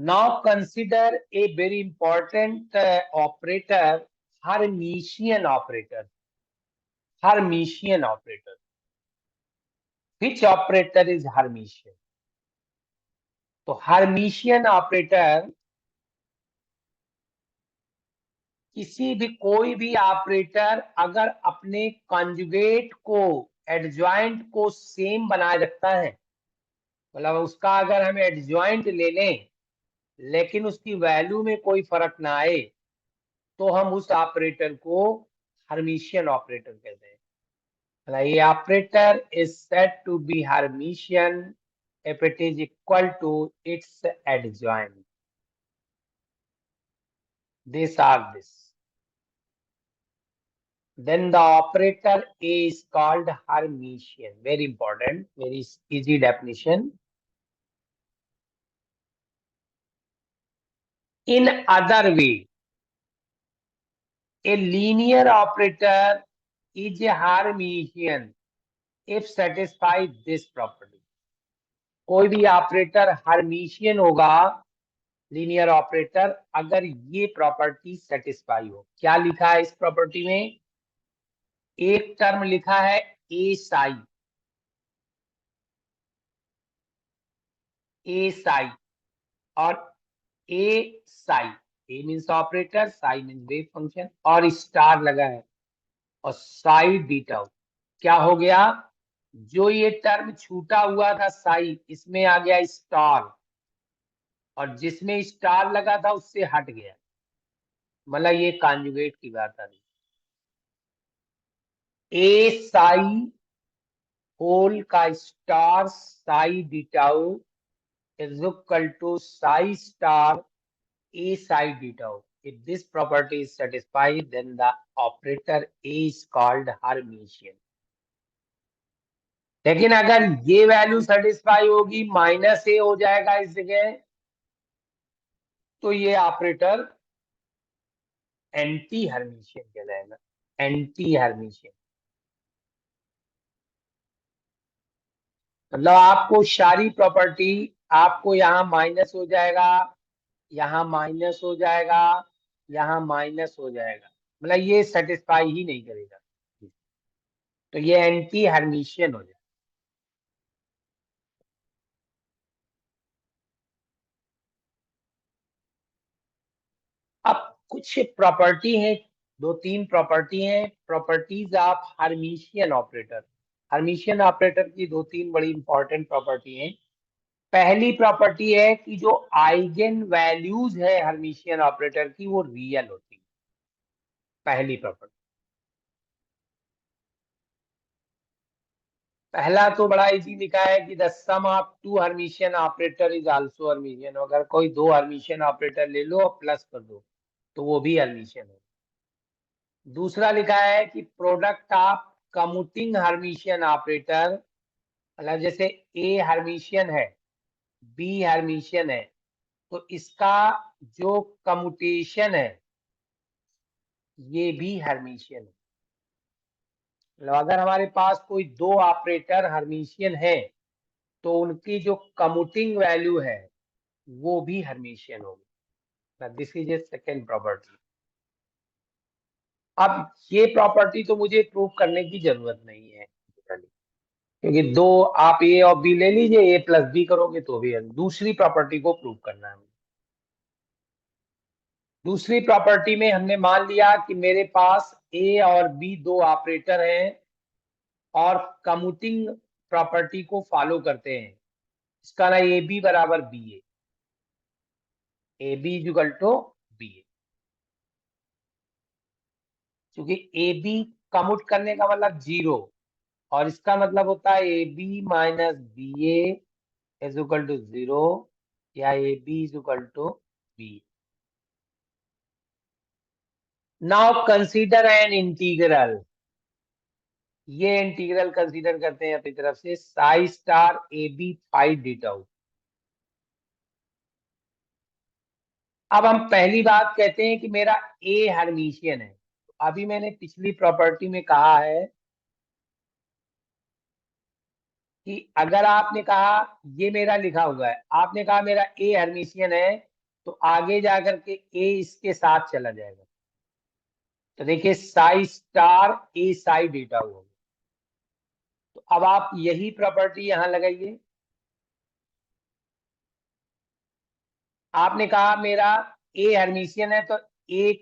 Now consider a very important operator, Hermitian operator. Hermitian operator. Which operator is Hermitian? तो Hermitian operator किसी भी कोई भी operator अगर अपने कॉन्जुगेट को एडजॉइंट को सेम बनाए रखता है, मतलब उसका अगर हम एडजॉइंट ले लें लेकिन उसकी वैल्यू में कोई फर्क ना आए, तो हम उस ऑपरेटर को हर्मिशियन ऑपरेटर कहते हैं। मतलब ये operator is said to be Hermitian if it is equal to its adjoint. This or this. Then the operator A is called Hermitian. Very important, very easy definition. In other way, a linear operator is a Hermitian if satisfy this property. कोई भी operator Hermitian होगा, linear operator, अगर ये property satisfy हो। क्या लिखा है इस प्रॉपर्टी में? एक टर्म लिखा है ए साई, ए साई और A psi, A means operator, psi means wave function, और स्टार लगा है और साई बीटा। क्या हो गया? जो ये टर्म छूटा हुआ था साई, इसमें आ गया स्टार, और जिसमें स्टार लगा था उससे हट गया। मतलब ये कॉन्जुगेट की बात आ रही। ए साई होल का स्टार साई बीटाउ is equal to psi star A psi beta. If this property is satisfied, then the operator A is called Hermitian. लेकिन अगर ये वैल्यू सेटिस्फाई होगी, माइनस ए हो जाएगा इस जगह, तो ये ऑपरेटर एंटी हर्मिशियन कहलाएगा। एंटी हर्मिशियन मतलब आपको सारी प्रॉपर्टी, आपको यहाँ माइनस हो जाएगा, यहाँ माइनस हो जाएगा, यहाँ माइनस हो जाएगा, मतलब ये सेटिस्फाई ही नहीं करेगा, तो ये एंटी हर्मिशियन हो जाएगा। अब कुछ प्रॉपर्टी है, दो तीन प्रॉपर्टी है, properties of Hermitian operator. Hermitian operator की दो तीन बड़ी इंपॉर्टेंट प्रॉपर्टी है। पहली प्रॉपर्टी है कि जो आइगेन वैल्यूज है हर्मिशियन ऑपरेटर की, वो रियल होती है। पहली प्रॉपर्टी। पहला तो बड़ा इजी लिखा है कि the sum of two Hermitian operator is also Hermitian. अगर कोई दो हर्मिशियन ऑपरेटर ले लो और प्लस कर दो तो वो भी हर्मिशियन है। दूसरा लिखा है कि product of commuting Hermitian operator, मतलब जैसे ए हर्मिशियन है, बी हर्मिशियन है, तो इसका जो कम्यूटेशन है ये भी हर्मिशियन है। मतलब अगर हमारे पास कोई दो ऑपरेटर हर्मिशियन है तो उनकी जो कम्यूटिंग वैल्यू है वो भी हर्मिशियन होगी। This is a second property. अब ये प्रॉपर्टी तो मुझे प्रूव करने की जरूरत नहीं है, क्योंकि दो आप ए और बी ले लीजिए, ए प्लस बी करोगे तो भी। दूसरी प्रॉपर्टी को प्रूव करना है। दूसरी प्रॉपर्टी में हमने मान लिया कि मेरे पास ए और बी दो ऑपरेटर हैं और कम्यूटिंग प्रॉपर्टी को फॉलो करते हैं। इसका ना ए बी बराबर B A B equal to B A, क्योंकि ए बी कम्यूट करने का मतलब जीरो, और इसका मतलब होता है A B minus B A is equal to zero, या A B is equal to B. Now consider an integral. ये इंटीग्रल कंसीडर करते हैं अपनी तरफ से, psi star A B phi d tau. अब हम पहली बात कहते हैं कि मेरा ए हर्मिशियन है। अभी मैंने पिछली प्रॉपर्टी में कहा है कि अगर आपने कहा, ये मेरा लिखा हुआ है, आपने कहा मेरा ए हर्मिशियन है, तो आगे जाकर के ए इसके साथ चला जाएगा। तो देखिए psi star A Sai data हुआ। तो अब आप यही प्रॉपर्टी यहां लगाइए। आपने कहा मेरा ए हर्मिशियन है, तो ए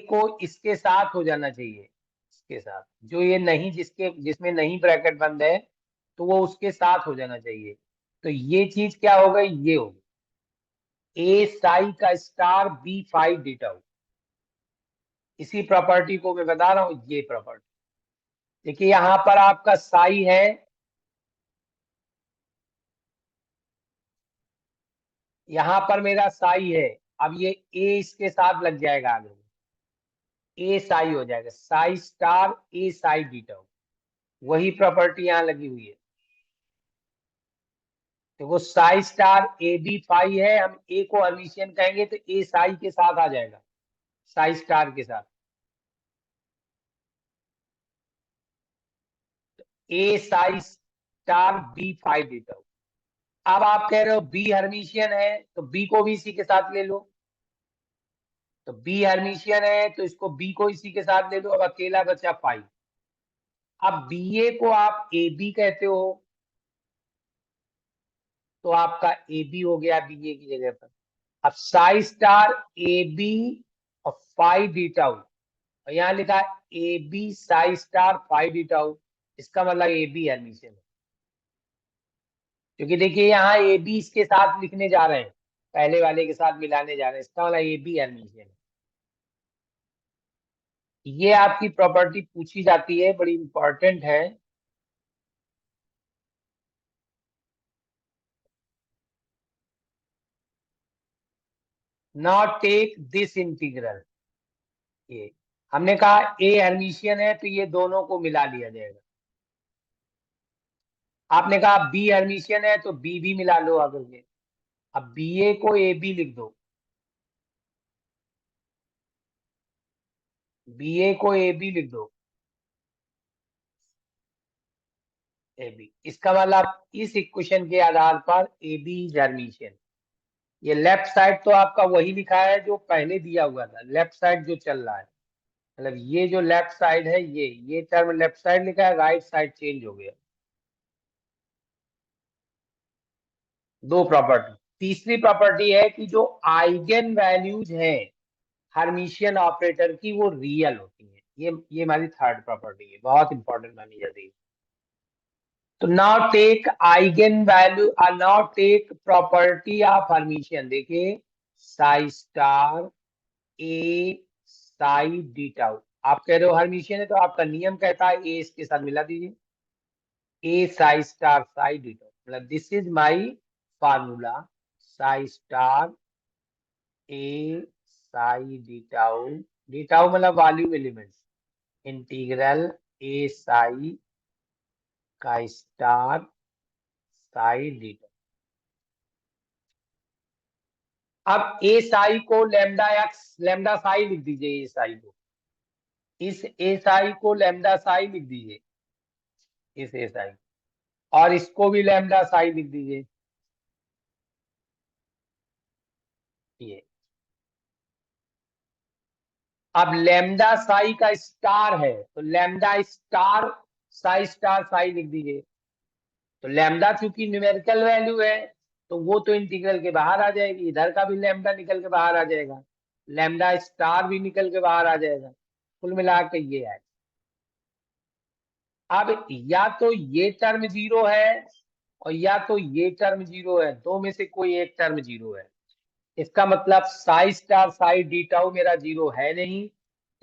को इसके साथ हो जाना चाहिए, इसके साथ जो ये नहीं, जिसमें नहीं ब्रैकेट बंद है, तो वो उसके साथ हो जाना चाहिए। तो ये चीज क्या हो गई, ये हो गई ए साई का स्टार बी फाइव डेटा हो। इसी प्रॉपर्टी को मैं बता रहा हूं, ये प्रॉपर्टी देखिए यहां पर आपका साई है, यहां पर मेरा साई है। अब ये ए इसके साथ लग जाएगा आगे, ए साई हो जाएगा, psi star A psi beta हो। वही प्रॉपर्टी यहां लगी हुई है। तो वो psi star A B phi है, हम ए को हर्मिशियन कहेंगे तो ए साई के साथ आ जाएगा, साई स्टार के साथ। A psi star B phi beta हो। अब आप कह रहे हो बी हर्मिशियन है, तो बी को भी इसी के साथ ले लो। तो बी हर्मिशियन है तो इसको बी को इसी के साथ ले लो। अब अकेला बचा फाइव। अब बी ए को आप ए बी कहते हो, तो आपका ए बी हो गया बी ए की जगह पर। अब साई स्टार ए बी और फाइव बीटा हो, और यहाँ लिखा A B psi star phi beta हो। इसका मतलब ए बी हर्मिशियन है, क्योंकि देखिए यहाँ ए बी इसके साथ लिखने जा रहे हैं, पहले वाले के साथ मिलाने जा रहे हैं, इसका मतलब ए बी हर्मिशियन है। ये आपकी प्रॉपर्टी पूछी जाती है, बड़ी इंपॉर्टेंट है। Not take this integral. ये हमने कहा ए हर्मिशियन है, तो ये दोनों को मिला लिया जाएगा। आपने कहा बी हर्मिशियन है, तो बी भी मिला लो आगे के। अब बी ए को ए बी लिख दो, बी ए को ए बी लिख दो, ए बी। इसका मतलब इस इक्वेशन के आधार पर ए बी हर्मिशियन। ये लेफ्ट साइड तो आपका वही लिखा है जो पहले दिया हुआ था, लेफ्ट साइड जो चल रहा है, मतलब ये जो लेफ्ट साइड है, ये टर्म लेफ्ट साइड लिखा है, राइट साइड चेंज हो गया। दो प्रॉपर्टी। तीसरी प्रॉपर्टी है कि जो आइगन वैल्यूज हैं हर्मिशियन ऑपरेटर की, वो रियल होती है। ये हमारी थर्ड प्रॉपर्टी है, बहुत इंपॉर्टेंट मानी जाती है। तो नाउ टेक आइगन वैल्यू और now take property of Hermitian. देखिए psi star A psi d tau. आप कह रहे हो हर्मिशियन है, तो आपका नियम कहता है ए इसके साथ मिला दीजिए, A psi star psi d tau. मतलब this is my formula, psi star A psi d tau मतलब volume elements, integral A psi का स्टार साई डी टाउ। अब ए साई को लेमडा एक्स लेमडा साई लिख दीजिए, ए साई को, इस ए साई को लेमडा साई लिख दीजिए, इस ए साई, और इसको भी लेमडा साई लिख दीजिए, ये। अब लेमडा साई का स्टार है, तो लेमडा स्टार साई लिख दीजिए। तो लेमडा चूंकि न्यूमेरिकल वैल्यू है, तो वो तो इंटीग्रल के बाहर आ जाएगी, इधर का भी लेमडा निकल के बाहर आ जाएगा, लेमडा स्टार भी निकल के बाहर आ जाएगा। कुल मिला के ये है। अब या तो ये टर्म जीरो है, और या तो ये टर्म जीरो है, दो में से कोई एक टर्म जीरो है। इसका मतलब psi star psi d tau मेरा जीरो है नहीं।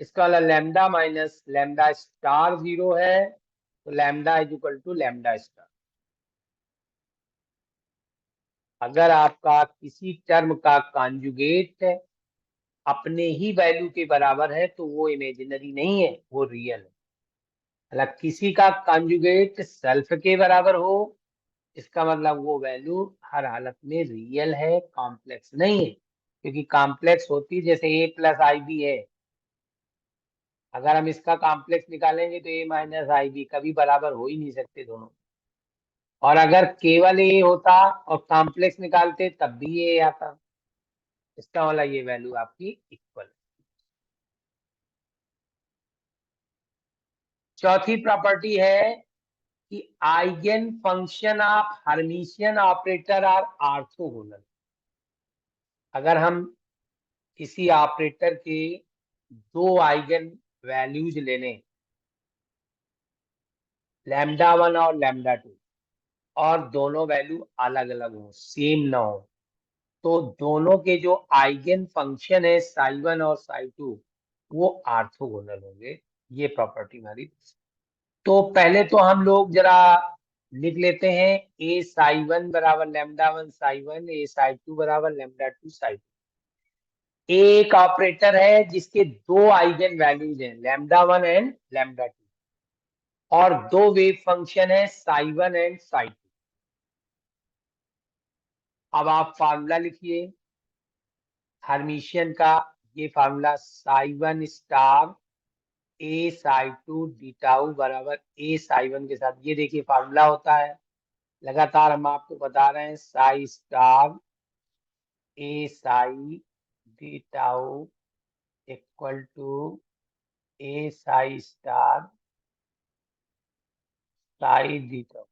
इसका मतलब lambda minus lambda star zero है, तो lambda is equal to lambda star. अगर आपका किसी टर्म का कॉन्जुगेट अपने ही वैल्यू के बराबर है, तो वो इमेजिनरी नहीं है, वो रियल है। मतलब किसी का कॉन्जुगेट सेल्फ के बराबर हो, इसका मतलब वो वैल्यू हर हालत में रियल है, कॉम्प्लेक्स नहीं है। क्योंकि कॉम्प्लेक्स होती जैसे ए प्लस आई बी है, अगर हम इसका कॉम्प्लेक्स निकालेंगे तो ए माइनस आई बी कभी बराबर हो ही नहीं सकते दोनों। और अगर केवल ए होता और कॉम्प्लेक्स निकालते तब भी ए आता। इसका वाला ये वैल्यू आपकी इक्वल। चौथी प्रॉपर्टी है कि eigen function of Hermitian operator are orthogonal. अगर हम किसी ऑपरेटर के दो आइगन वैल्यूज ले लें, लैम्डा 1 और लैम्डा 2, और दोनों वैल्यू अलग अलग हो, सेम ना हो, तो दोनों के जो आइगन फंक्शन है साई 1 और साई 2 वो ऑर्थोगोनल होंगे। ये प्रॉपर्टी हमारी। तो पहले तो हम लोग जरा लिख लेते हैं, ए साई 1 बराबर लैम्डा 1 साई 1, ए साई 2 बराबर लैम्डा 2 साई 2। एक ऑपरेटर है जिसके दो आइगन वैल्यूज हैं, लैम्डा 1 एंड लैम्डा 2, और दो वेव फंक्शन है साई 1 एंड साई 2। अब आप फार्मूला लिखिए हर्मिशियन का। ये formula Sai 1 star A Sai 2 D tau बराबर ए साई 1 के साथ, ये देखिए फार्मूला होता है। लगातार हम आपको बता रहे हैं, psi star A psi d tau equal to A psi star psi d tau.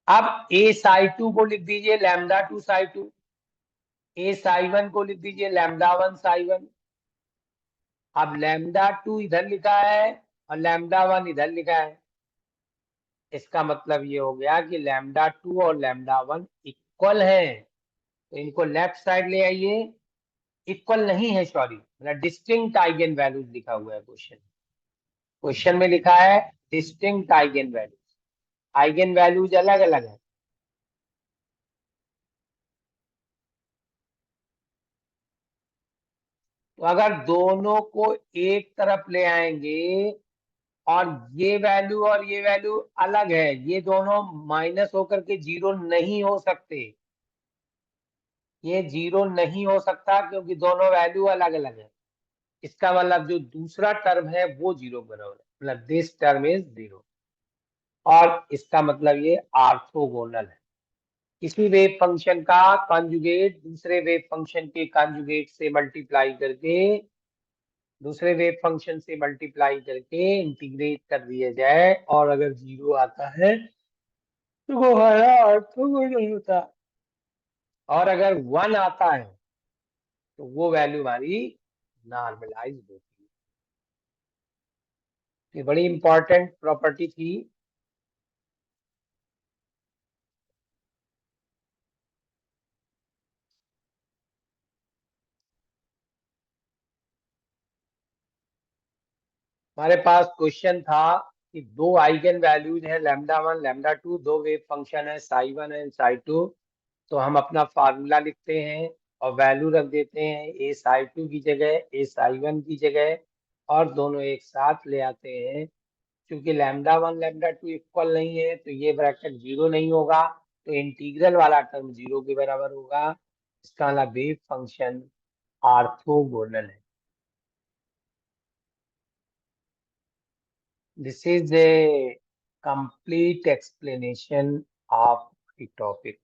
अब ए साई 2 को लिख दीजिए लैम्डा 2 साई 2, ए साई 1 को लिख दीजिए लैम्डा 1 साई 1। अब लैम्डा 2 इधर लिखा है और लैम्डा 1 इधर लिखा है। इसका मतलब ये हो गया कि लैम्डा 2 और लैम्डा 1 इक्वल है। तो इनको लेफ्ट साइड ले आइए। इक्वल नहीं है, सॉरी, मतलब डिस्टिंक्ट आइगन वैल्यूज लिखा हुआ है क्वेश्चन। क्वेश्चन में लिखा है distinct eigen values, eigen values अलग अलग है। तो अगर दोनों को एक तरफ ले आएंगे और ये वैल्यू अलग है, ये दोनों माइनस होकर के जीरो नहीं हो सकते। ये जीरो नहीं हो सकता क्योंकि दोनों वैल्यू अलग अलग है। इसका मतलब जो दूसरा टर्म है वो जीरो बराबर है, मतलब दिस टर्म इज जीरो। और इसका मतलब ये ऑर्थोगोनल है। किसी वेव फंक्शन का कॉन्जुगेट दूसरे वेव फंक्शन के कॉन्जुगेट से मल्टीप्लाई करके, दूसरे वेव फंक्शन से मल्टीप्लाई करके इंटीग्रेट कर दिया जाए, और अगर जीरो आता है तो वो हमारा ऑर्थोगोनल होता है। और अगर वन आता है तो वो वैल्यू हमारी नॉर्मलाइज होती है। ये बड़ी इंपॉर्टेंट प्रॉपर्टी थी। हमारे पास क्वेश्चन था कि दो आइगन वैल्यूज हैं लैम्डा 1 लैम्डा 2, दो वेव फंक्शन है साई 1 एंड साई 2। तो हम अपना फार्मूला लिखते हैं और वैल्यू रख देते हैं ए साई 2 की जगह, ए साई 1 की जगह, और दोनों एक साथ ले आते हैं। क्योंकि लैम्डा 1 लैम्डा 2 इक्वल नहीं है तो ये ब्रैकेट जीरो नहीं होगा, तो इंटीग्रल वाला टर्म जीरो के बराबर होगा। इसका मतलब वेव फंक्शन ऑर्थोगोनल है। This is a complete explanation of the topic.